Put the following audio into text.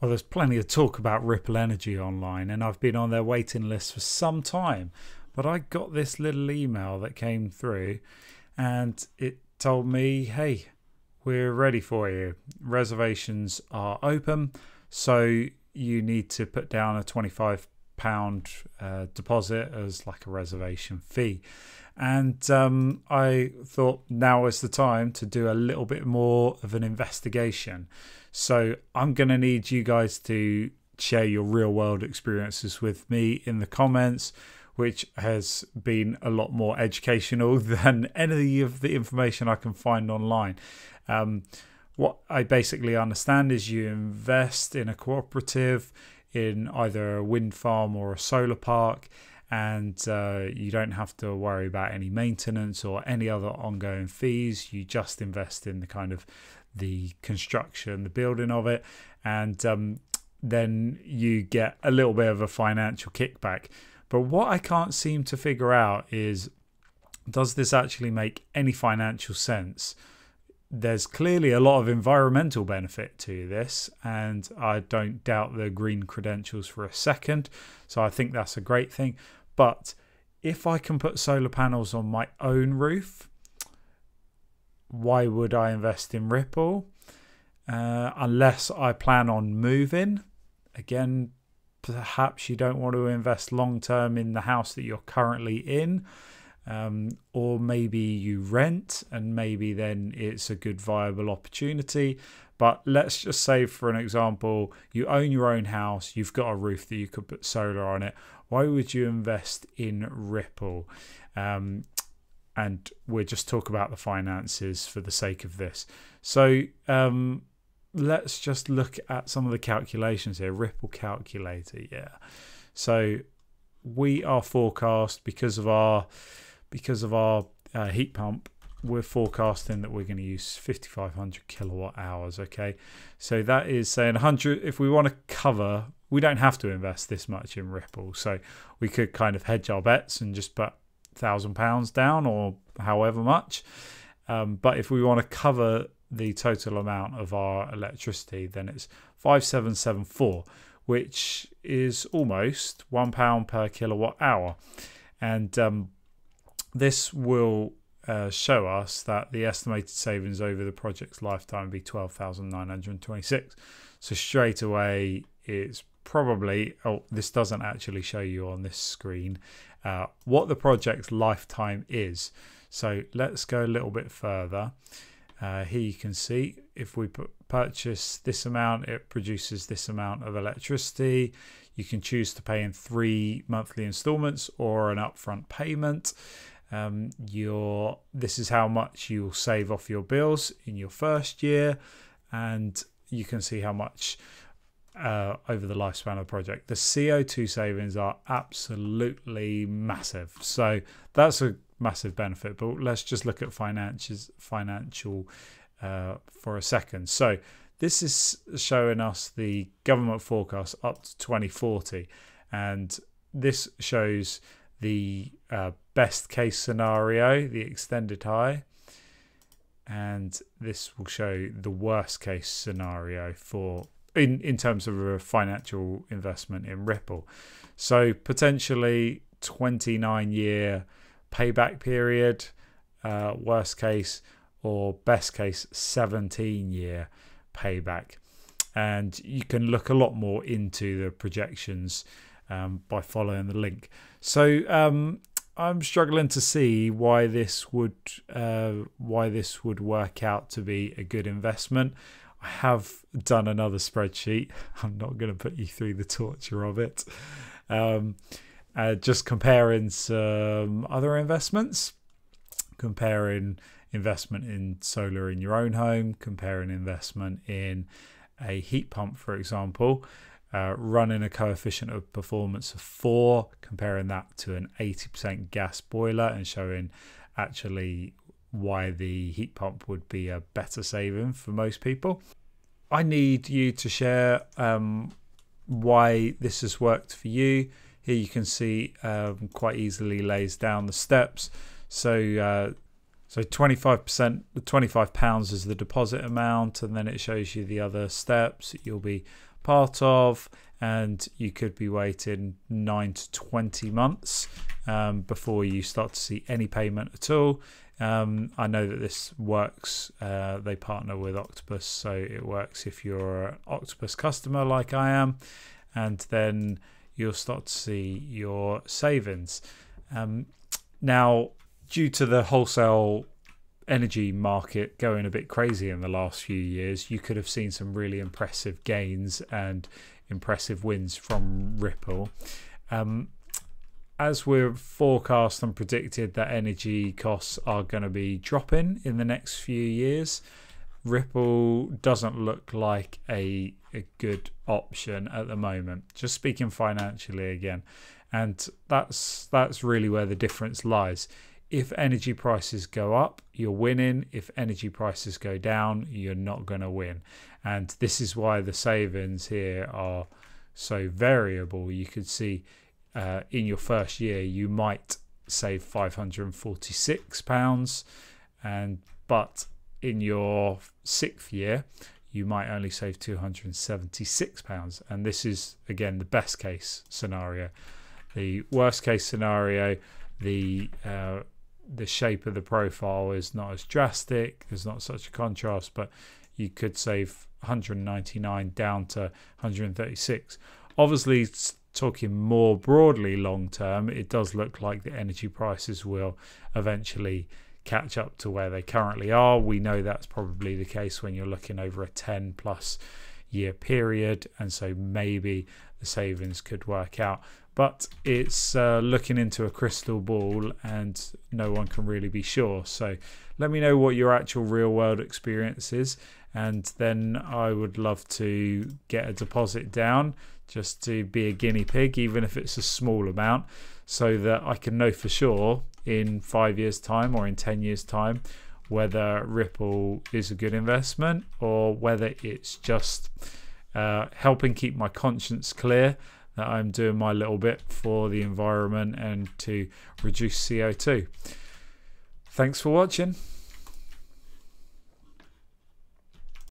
Well, there's plenty of talk about Ripple Energy online, and I've been on their waiting list for some time. But I got this little email that came through, and it told me, hey, we're ready for you. Reservations are open, so you need to put down a £25 deposit as like a reservation fee. And I thought now is the time to do a little bit more of an investigation. So I'm going to need you guys to share your real world experiences with me in the comments, which has been a lot more educational than any of the information I can find online. What I basically understand is you invest in a cooperative in either a wind farm or a solar park, and you don't have to worry about any maintenance or any other ongoing fees. You just invest in the kind of the construction, the building of it, and then you get a little bit of a financial kickback. But what I can't seem to figure out is, does this actually make any financial sense? There's clearly a lot of environmental benefit to this, and I don't doubt the green credentials for a second, so I think that's a great thing. But if I can put solar panels on my own roof, why would I invest in Ripple? Unless I plan on moving. Again, perhaps you don't want to invest long term in the house that you're currently in. Or maybe you rent, and maybe then it's a good viable opportunity. But let's just say, for an example, you own your own house, you've got a roof that you could put solar on it. Why would you invest in Ripple? And we'll just talk about the finances for the sake of this. So let's just look at some of the calculations here. Ripple calculator, yeah. So we are forecast, because of our heat pump, we're forecasting that we're going to use 5,500 kilowatt hours. Okay, so that is saying 100. If we want to cover, we don't have to invest this much in Ripple, so we could kind of hedge our bets and just put £1,000 down or however much. But if we want to cover the total amount of our electricity, then it's 5,774, which is almost £1 per kilowatt hour, and this will show us that the estimated savings over the project's lifetime will be 12,926. So straight away, it's probably, oh, this doesn't actually show you on this screen what the project's lifetime is. So let's go a little bit further. Here you can see if we purchase this amount, it produces this amount of electricity. You can choose to pay in 3 monthly installments or an upfront payment. This is how much you'll save off your bills in your first year, and you can see how much over the lifespan of the project. The CO2 savings are absolutely massive, so that's a massive benefit. But let's just look at financial for a second. So this is showing us the government forecast up to 2040, and this shows the best case scenario, the extended high, and this will show the worst case scenario for in terms of a financial investment in Ripple. So potentially 29-year payback period, worst case, or best case 17-year payback. And you can look a lot more into the projections by following the link. So I'm struggling to see why this would work out to be a good investment. I have done another spreadsheet. I'm not going to put you through the torture of it. Just comparing some other investments, comparing investment in solar in your own home, comparing investment in a heat pump, for example, running a coefficient of performance of 4, comparing that to an 80% gas boiler, and showing actually why the heat pump would be a better saving for most people. I need you to share why this has worked for you. Here you can see quite easily lays down the steps. So 25%, the £25 is the deposit amount, and then it shows you the other steps. You'll be part of, and you could be waiting 9 to 20 months before you start to see any payment at all. I know that this works. They partner with Octopus, so it works if you're an Octopus customer like I am, and then you'll start to see your savings. Now, due to the wholesale energy market going a bit crazy in the last few years, you could have seen some really impressive gains and impressive wins from Ripple. As we've forecast and predicted that energy costs are going to be dropping in the next few years, Ripple doesn't look like a good option at the moment, just speaking financially again. And that's really where the difference lies. If energy prices go up, you're winning. If energy prices go down, you're not going to win. And this is why the savings here are so variable. You could see in your first year, you might save £546, but in your 6th year, you might only save £276. And this is, again, the best case scenario. The worst case scenario, the shape of the profile is not as drastic. There's not such a contrast, but you could save 199 down to 136. Obviously, talking more broadly long term, it does look like the energy prices will eventually catch up to where they currently are. We know that's probably the case when you're looking over a 10 plus year period, and so maybe the savings could work out. But it's looking into a crystal ball and no one can really be sure. So let me know what your actual real world experience is, and then I would love to get a deposit down just to be a guinea pig, even if it's a small amount, so that I can know for sure in 5 years time or in 10 years time whether Ripple is a good investment or whether it's just helping keep my conscience clear that I'm doing my little bit for the environment and to reduce CO2. Thanks for watching.